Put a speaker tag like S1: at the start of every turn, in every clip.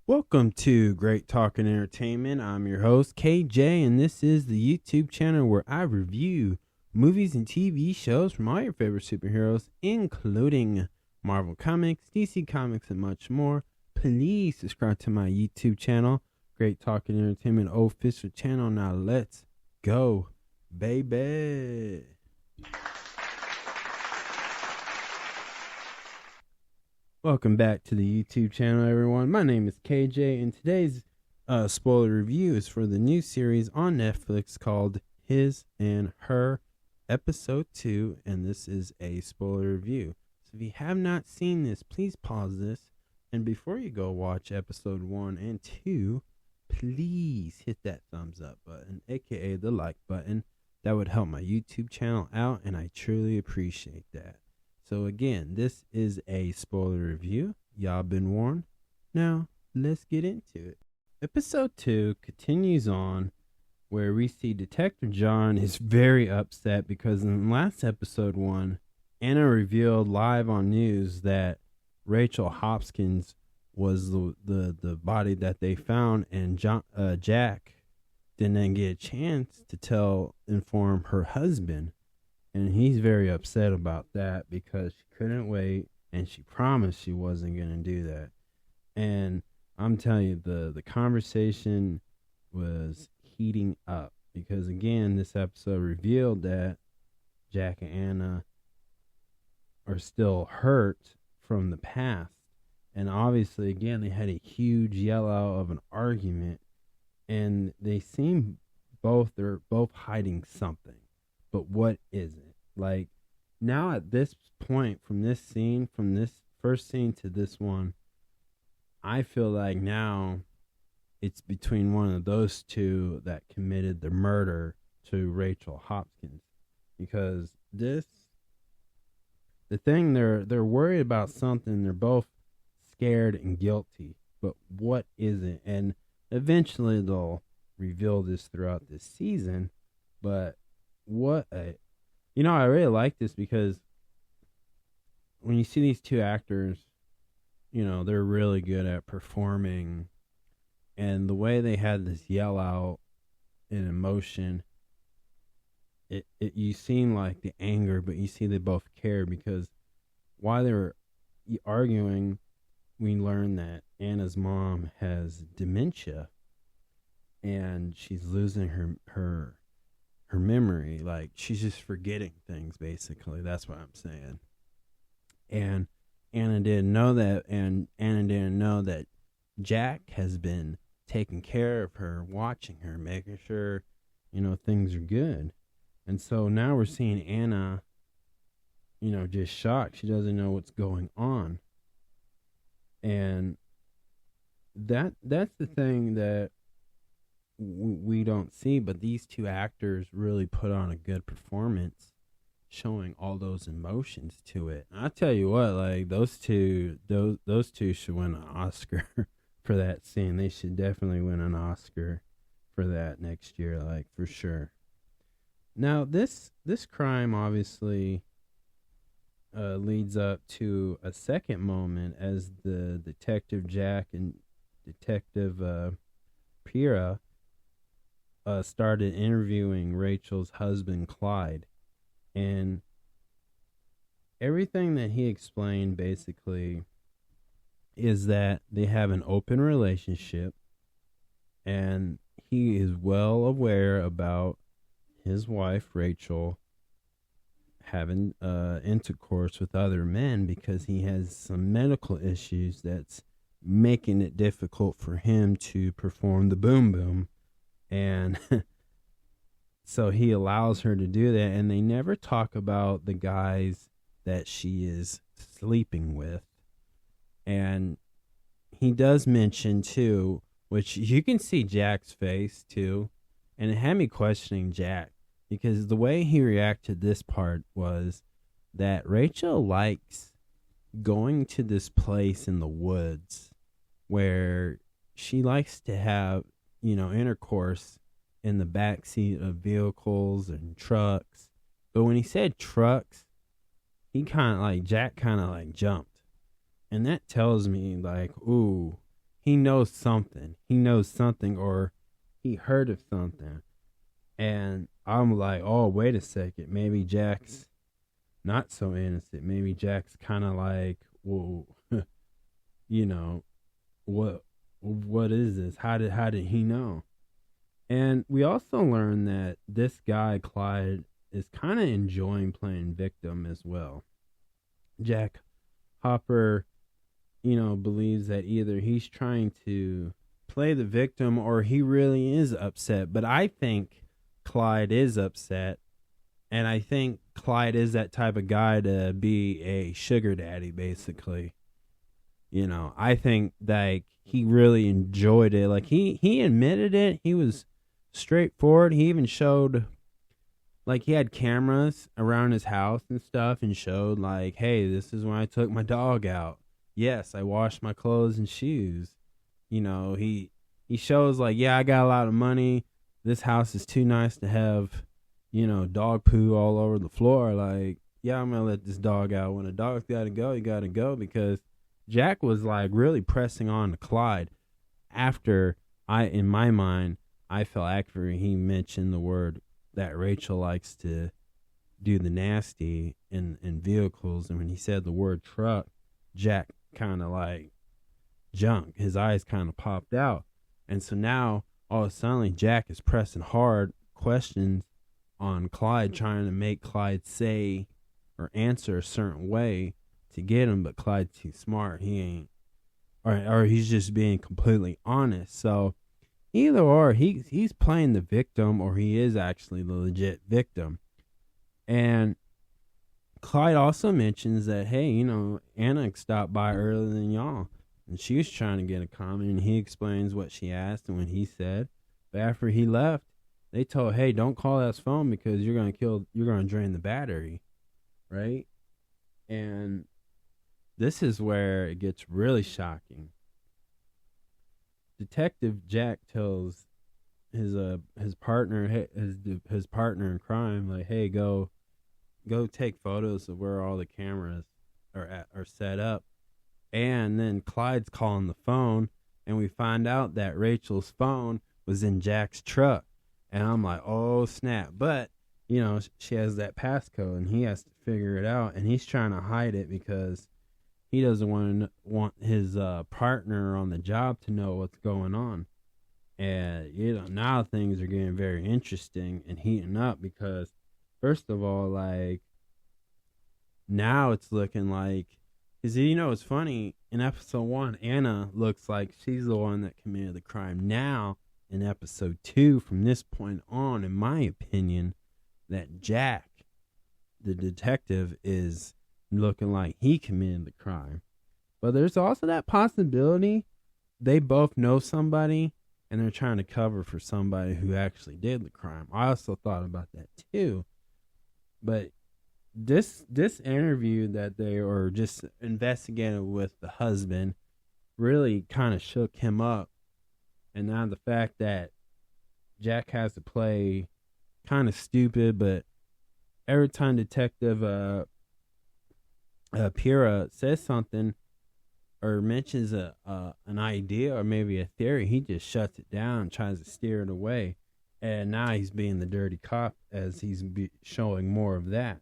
S1: Welcome to Great Talk and Entertainment. I'm your host, KJ, and this is the YouTube channel where I review movies and TV shows from all your favorite superheroes, including Marvel Comics, DC Comics, and much more. Please subscribe to my YouTube channel, Great Talk and Entertainment official channel. Now let's go, baby. Welcome back to the YouTube channel, everyone. My name is KJ, and today's spoiler review is for the new series on Netflix called His and Her, Episode 2, and this is a spoiler review. So if you have not seen this, please pause this, and before you go watch Episode 1 and 2, please hit that thumbs up button, aka the like button. That would help my YouTube channel out, and I truly appreciate that. So again, this is a spoiler review. Y'all been warned. Now, let's get into it. Episode 2 continues on where we see Detective John is very upset because in last episode 1, Anna revealed live on news that Rachel Hopkins was the body that they found, and Jack didn't get a chance to inform her husband. And he's very upset about that because she couldn't wait and she promised she wasn't going to do that. And I'm telling you, the conversation was heating up because, again, this episode revealed that Jack and Anna are still hurt from the past. And obviously, again, they had a huge yell-out of an argument, and they seem they're both hiding something. But what is it? Like, now at this point, from this first scene to this one, I feel like now it's between one of those two that committed the murder to Rachel Hopkins. Because the thing, they're worried about something. They're both scared and guilty. But what is it? And eventually they'll reveal this throughout this season. But I really like this because when you see these two actors, they're really good at performing, and the way they had this yell out in emotion, you seen like the anger, but you see they both care because while they were arguing, we learned that Anna's mom has dementia and she's losing her memory. Like, she's just forgetting things, basically. That's what I'm saying. And Anna didn't know that, and Anna didn't know that Jack has been taking care of her, watching her, making sure, things are good. And so now we're seeing Anna, just shocked. She doesn't know what's going on. And that's the thing that we don't see, but these two actors really put on a good performance, showing all those emotions to it. And I tell you what, like those two should win an Oscar for that scene. They should definitely win an Oscar for that next year, like, for sure. Now this crime obviously leads up to a second moment as the Detective Jack and Detective Pira started interviewing Rachel's husband, Clyde. And everything that he explained basically is that they have an open relationship, and he is well aware about his wife, Rachel, having intercourse with other men because he has some medical issues that's making it difficult for him to perform the boom boom. And so he allows her to do that, and they never talk about the guys that she is sleeping with. And he does mention, too, which you can see Jack's face, too, and it had me questioning Jack, because the way he reacted to this part was that Rachel likes going to this place in the woods where she likes to have intercourse in the backseat of vehicles and trucks. But when he said trucks, Jack kind of jumped. And that tells me, like, ooh, he knows something. He knows something, or he heard of something. And I'm like, oh, wait a second. Maybe Jack's not so innocent. Maybe Jack's kind of like, well, you know, what is this? How did he know? And we also learned that this guy, Clyde, is kind of enjoying playing victim as well. Jack Hopper, believes that either he's trying to play the victim or he really is upset. But I think Clyde is upset. And I think Clyde is that type of guy to be a sugar daddy, basically. I think that he really enjoyed it. Like, he admitted it. He was straightforward. He even showed, like, he had cameras around his house and stuff and showed, like, hey, this is when I took my dog out. Yes, I washed my clothes and shoes. He shows, like, yeah, I got a lot of money. This house is too nice to have, dog poo all over the floor. Like, yeah, I'm going to let this dog out. When a dog's got to go, you got to go, because Jack was, like, really pressing on to Clyde after in my mind, I felt after he mentioned the word that Rachel likes to do the nasty in vehicles. And when he said the word truck, Jack kind of like jumped. His eyes kind of popped out. And so now, all of a sudden, Jack is pressing hard questions on Clyde, trying to make Clyde say or answer a certain way to get him. But Clyde's too smart. He ain't, or he's just being completely honest. So either or, he's playing the victim, or he is actually the legit victim. And Clyde also mentions that, hey, Anna stopped by earlier than y'all, and she was trying to get a comment, and he explains what she asked and what he said. But after he left, they told, hey, don't call that phone because you're going to drain the battery, right? And this is where it gets really shocking. Detective Jack tells his partner in crime, like, hey, go take photos of where all the cameras are set up. And then Clyde's calling the phone, and we find out that Rachel's phone was in Jack's truck. And I'm like, oh snap. But she has that passcode, and he has to figure it out, and he's trying to hide it because he doesn't want his partner on the job to know what's going on. And now things are getting very interesting and heating up, because first of all, like, now it's looking like, because it's funny, in episode 1, Anna looks like she's the one that committed the crime. Now in episode 2, from this point on, in my opinion, that Jack, the detective, is looking like he committed the crime. But there's also that possibility they both know somebody and they're trying to cover for somebody who actually did the crime. I also thought about that too. But this interview that they were just investigating with the husband really kind of shook him up. And now the fact that Jack has to play kind of stupid, but every time Detective Pira says something or mentions an idea or maybe a theory, he just shuts it down and tries to steer it away. And now he's being the dirty cop as he's showing more of that,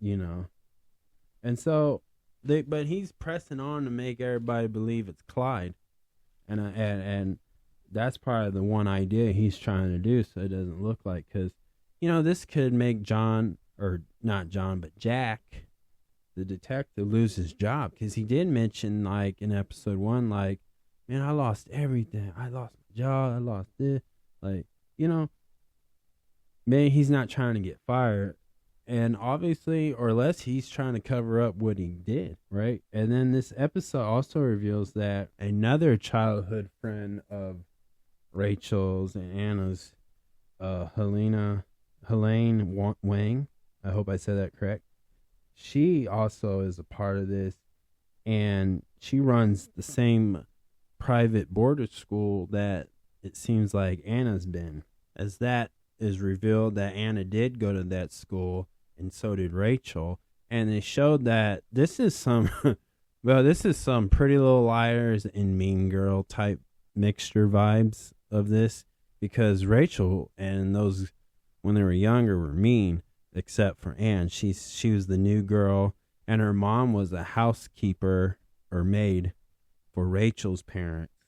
S1: And so, but he's pressing on to make everybody believe it's Clyde, and that's probably the one idea he's trying to do, so it doesn't look like, because this could make Jack, the detective, lose his job, because he did mention, like, in episode 1, like, man, I lost everything. I lost my job. I lost this. Like, maybe he's not trying to get fired. And obviously, or less, he's trying to cover up what he did, right? And then this episode also reveals that another childhood friend of Rachel's and Anna's, Helene Wang, I hope I said that correct. She also is a part of this, and she runs the same private boarding school that it seems like Anna's been. As that is revealed that Anna did go to that school, and so did Rachel. And they showed that this is some Well, this is some Pretty Little Liars and Mean Girl type mixture vibes of this, because Rachel and those when they were younger were mean, except for Anne. She was the new girl, and her mom was a housekeeper or maid for Rachel's parents,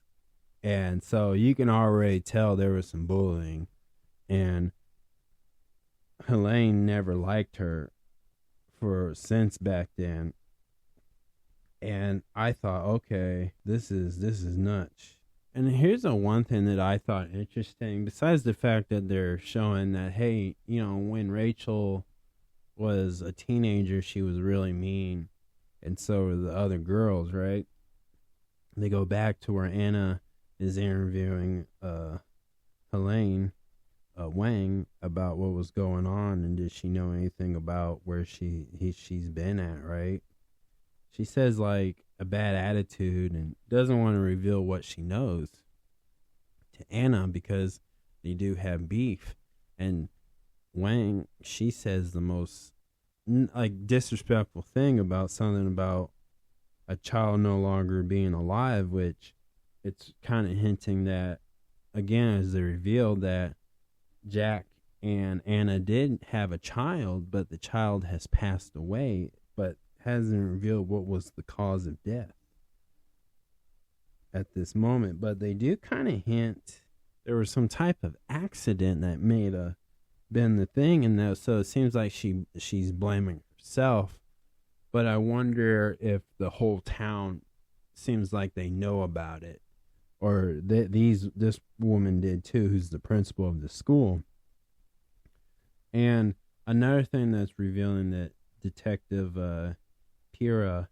S1: and so you can already tell there was some bullying, and Helene never liked her for since back then. And I thought, okay, this is nuts. And here's the one thing that I thought interesting, besides the fact that they're showing that, hey, when Rachel was a teenager, she was really mean, and so were the other girls, right? They go back to where Anna is interviewing Helene Wang about what was going on, and did she know anything about where she's been at, right? She says like a bad attitude and doesn't want to reveal what she knows to Anna because they do have beef. And Wang, she says the most like disrespectful thing about something about a child no longer being alive, which it's kind of hinting that, again, as they revealed that Jack and Anna did have a child, but the child has passed away, but hasn't revealed what was the cause of death at this moment. But they do kind of hint there was some type of accident that may have been the thing, and that, so it seems like she's blaming herself. But I wonder if the whole town seems like they know about it, or this woman did too, who's the principal of the school. And another thing that's revealing that Detective Pira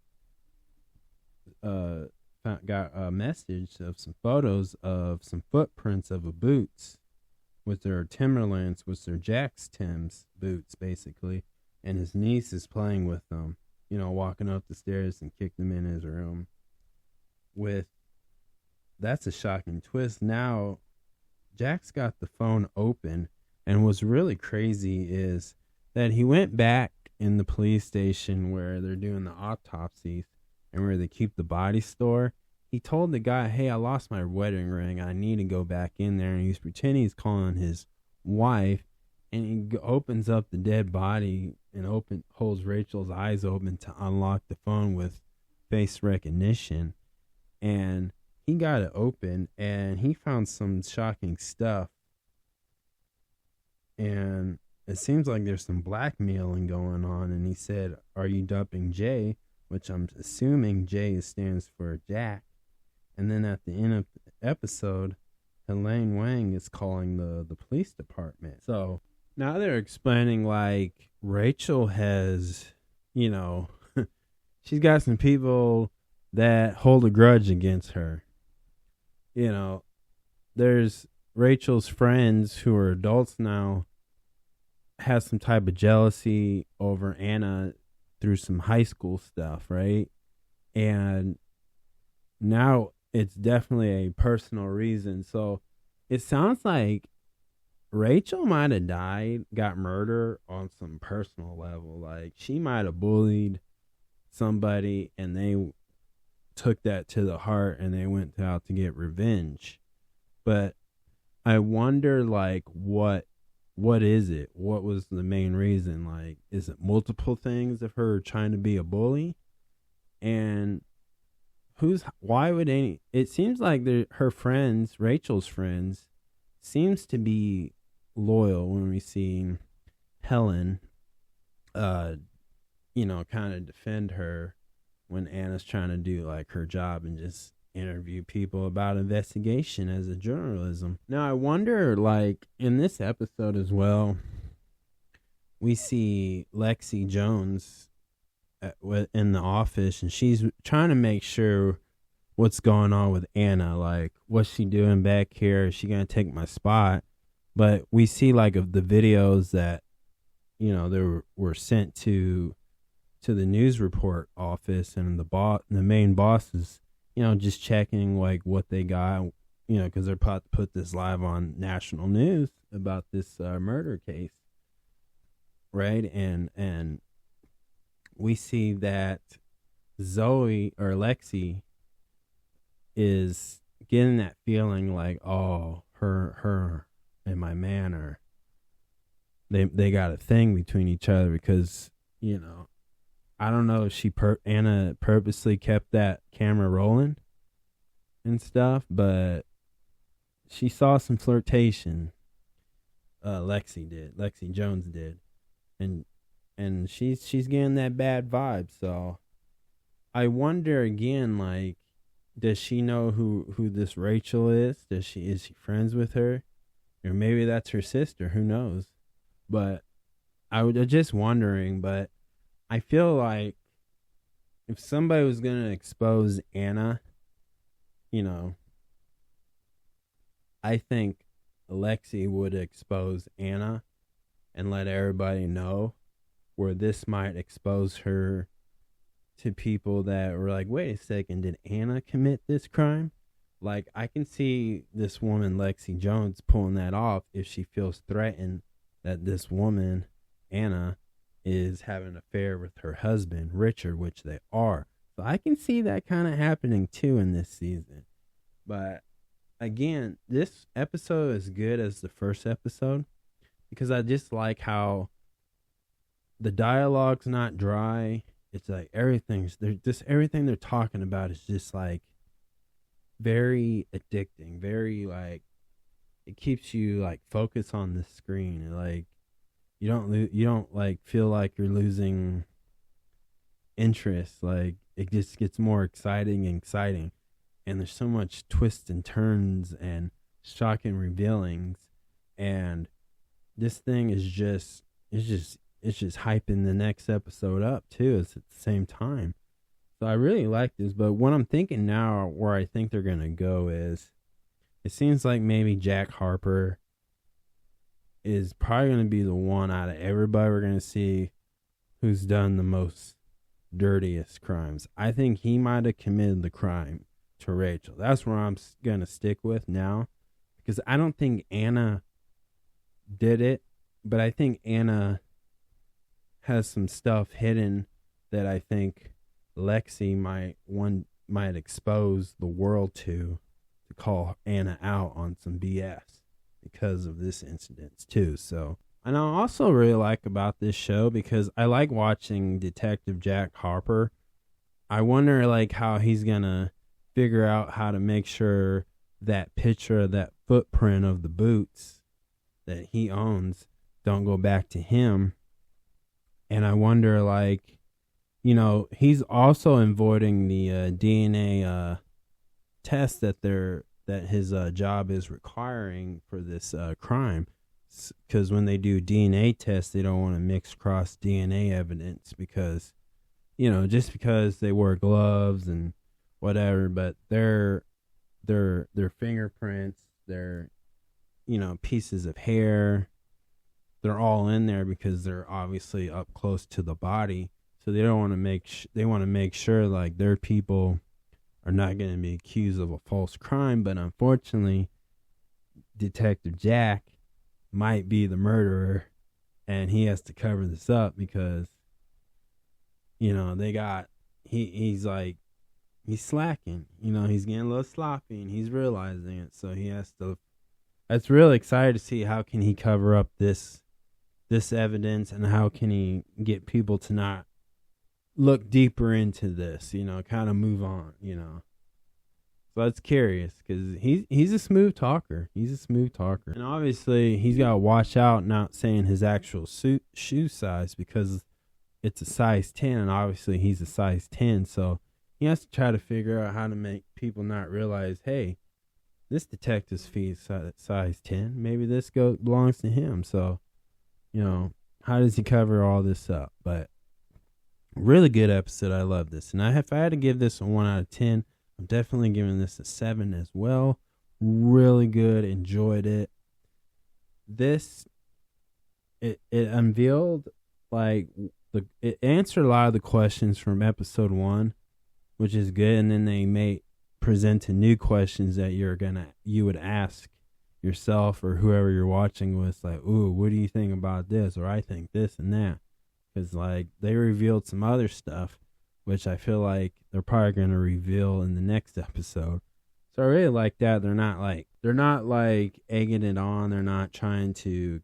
S1: got a message of some photos of some footprints of a boots with their Timberlands, with their Jack's Tim's boots, basically. And his niece is playing with them, walking up the stairs and kicked them in his room. That's a shocking twist. Now, Jack's got the phone open, and what's really crazy is that he went back in the police station where they're doing the autopsies and where they keep the body store. He told the guy, hey, I lost my wedding ring. I need to go back in there. And he's pretending he's calling his wife, and he opens up the dead body and holds Rachel's eyes open to unlock the phone with face recognition. And he got it open, and he found some shocking stuff. And it seems like there's some blackmailing going on. And he said, are you dumping Jay? Which I'm assuming J stands for Jack. And then at the end of the episode, Helene Wang is calling the police department. So now they're explaining like Rachel has, she's got some people that hold a grudge against her. There's Rachel's friends who are adults now, has some type of jealousy over Anna through some high school stuff, right? And now it's definitely a personal reason. So it sounds like Rachel might have got murdered on some personal level. Like she might have bullied somebody and they took that to the heart and they went out to get revenge. But I wonder, like, what is it? What was the main reason? Like, is it multiple things of her trying to be a bully? And it seems like her friends, Rachel's friends, seems to be loyal when we see Helen, kind of defend her when Anna's trying to do like her job and just interview people about investigation as a journalism. Now I wonder, like in this episode as well, we see Lexi Jones in the office, and she's trying to make sure what's going on with Anna. Like, what's she doing back here? Is she gonna take my spot? But we see like of the videos that they were sent to the news report office, and the main boss is just checking like what they got, because they're about to put this live on national news about this murder case, right? And we see that Zoe or Lexi is getting that feeling like, oh, her and my man are they got a thing between each other because, you know, I don't know if Anna purposely kept that camera rolling and stuff, but she saw some flirtation. Lexi Jones did, and she's getting that bad vibe. So I wonder again, like, does she know who this Rachel is? Is she friends with her, or maybe that's her sister? Who knows? But I was just wondering. But I feel like if somebody was gonna expose Anna, you know, I think Lexi would expose Anna and let everybody know, where this might expose her to people that were like, wait a second, did Anna commit this crime? Like, I can see this woman, Lexi Jones, pulling that off if she feels threatened that this woman, Anna, is having an affair with her husband, Richard, which they are. So I can see that kind of happening too in this season. But again, this episode is good as the first episode because I just like how the dialogue's not dry. It's like everything they're talking about is just like very addicting, very like it keeps you like focused on the screen, and like you don't like feel like you're losing interest. Like it just gets more exciting, and there's so much twists and turns and shocking revealings, and this thing is just hyping the next episode up too. It's at the same time. So I really like this, but what I'm thinking now, where I think they're gonna go is, it seems like maybe Jack Harper is probably gonna be the one out of everybody we're gonna see who's done the most dirtiest crimes. I think he might have committed the crime to Rachel. That's where I'm gonna stick with now, because I don't think Anna did it, but I think Anna has some stuff hidden that I think Lexi might expose the world to call Anna out on some BS because of this incident too. So, and I also really like about this show, because I like watching Detective Jack Harper. I wonder like how he's gonna figure out how to make sure that picture of that footprint of the boots that he owns don't go back to him. And I wonder, like, you know, he's also avoiding the DNA test that his job is requiring for this crime, because when they do DNA tests, they don't want to mix cross DNA evidence, because, you know, just because they wear gloves and whatever, but their fingerprints, their, you know, pieces of hair, they're all in there because they're obviously up close to the body. So they don't want to they want to make sure like their people are not going to be accused of a false crime. But unfortunately, Detective Jack might be the murderer, and he has to cover this up because, you know, he's slacking, you know, he's getting a little sloppy, and he's realizing it. So he has to. It's really excited to see how can he cover up this evidence, and how can he get people to not look deeper into this, you know, kind of move on, you know. So that's curious, because he's a smooth talker. And obviously he's got to watch out not saying his actual shoe size, because it's a size 10, and obviously he's a size 10. So he has to try to figure out how to make people not realize, hey, this detective's feet is size 10. Maybe this belongs to him. So, you know, how does he cover all this up? But really good episode. I love this. And if I had to give this a 1 out of 10, I'm definitely giving this a 7 as well. Really good. Enjoyed it. It unveiled, like, it answered a lot of the questions from episode 1, which is good. And then they presented new questions that you would ask yourself or whoever you're watching with, like, ooh, what do you think about this? Or I think this and that. Because, like, they revealed some other stuff which I feel like they're probably going to reveal in the next episode. So I really like that. They're not like egging it on. They're not trying to,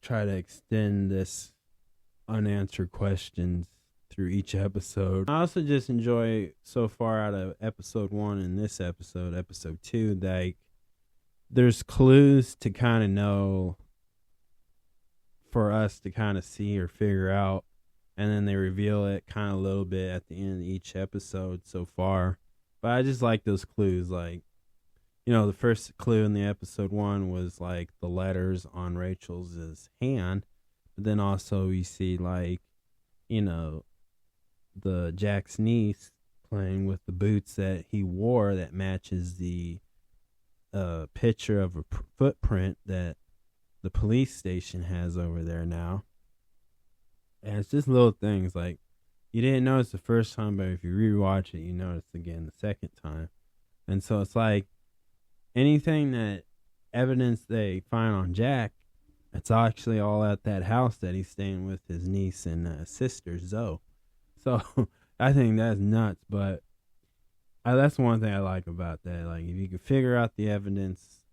S1: try to extend this unanswered questions through each episode. I also just enjoy so far out of episode 1 and this episode 2, like there's clues to kind of know, for us to kind of see or figure out, and then they reveal it kind of a little bit at the end of each episode so far. But I just like those clues. Like, the first clue in the episode 1 was like the letters on Rachel's hand. But then also you see like, the Jack's niece playing with the boots that he wore that matches the picture of a footprint that the police station has over there now. And it's just little things like you didn't notice the first time, but if you rewatch it, you notice again the second time. And so it's like anything that evidence they find on Jack, it's actually all at that house that he's staying with his niece and sister Zoe. So I think that's nuts, but that's one thing I like about that. Like if you can figure out the evidence,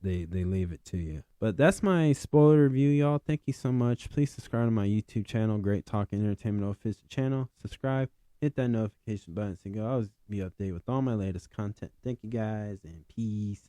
S1: they leave it to you. But that's my spoiler review, y'all. Thank you so much. Please subscribe to my YouTube channel, Great Talking Entertainment Official channel. Subscribe, hit that notification button so you can always be updated with all my latest content. Thank you guys, and peace.